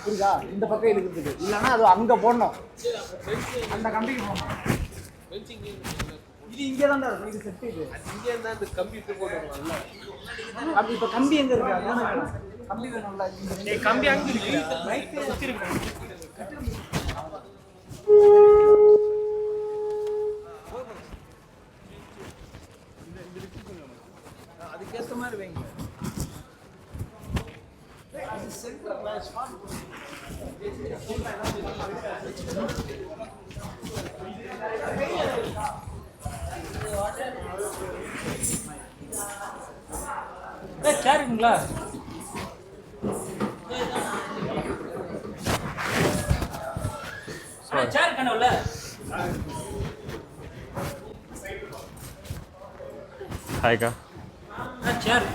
புரியுதா? இந்த பக்கம் இழுக்கிறதுக்கு இல்லைன்னா அது அங்கே போடணும், அந்த கம்பிக்கு போடணும். இது இங்கே தான் இருக்கும், இது செட்டு. இது இங்கே இருந்தால் இந்த கம்பி போட்டுருவாங்கல்ல. அப்படி இப்போ கம்பி எங்கே இருக்கு? அதான கம்பி வேணும்ல. இந்த கம்பி அங்கே இருக்கு, சுற்றி இருக்கு. அதுக்கேற்ற மாதிரி வைங்க. சேருங்களா? சேர் கனவுல ஹாய்க்கா. சேர்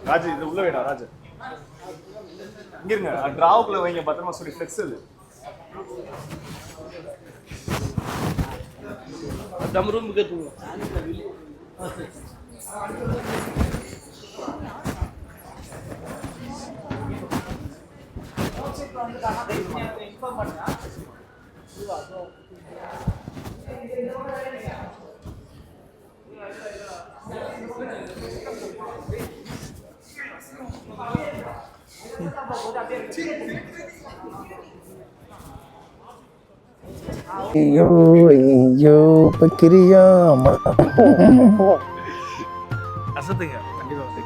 ராஜு இது உள்ள வேடா ராஜு. இங்க இருங்க, டிராவுக்குள்ள வைங்க, பத்திரமா சொல்லி ஃப்ளெக்ஸ் அது. நம்ம ரூமுக்கு எடுத்துங்க. ஐயோ ஐயோ பக்கிரியாமா. அசத்துங்க கண்டிப்பா வந்து.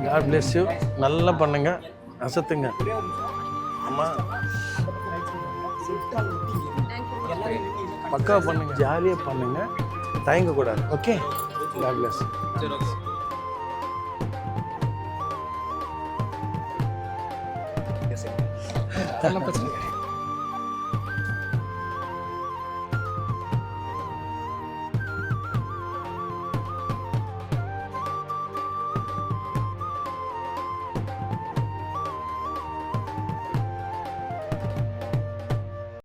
God bless you. நல்லா பண்ணுங்க, அசத்துங்க. அம்மா பக்கா பண்ணுங்க, ஜாலியாக பண்ணுங்க, தயங்கக்கூடாது. Okay, God bless. சரி ஓகே. நல்ல பிரச்சனை.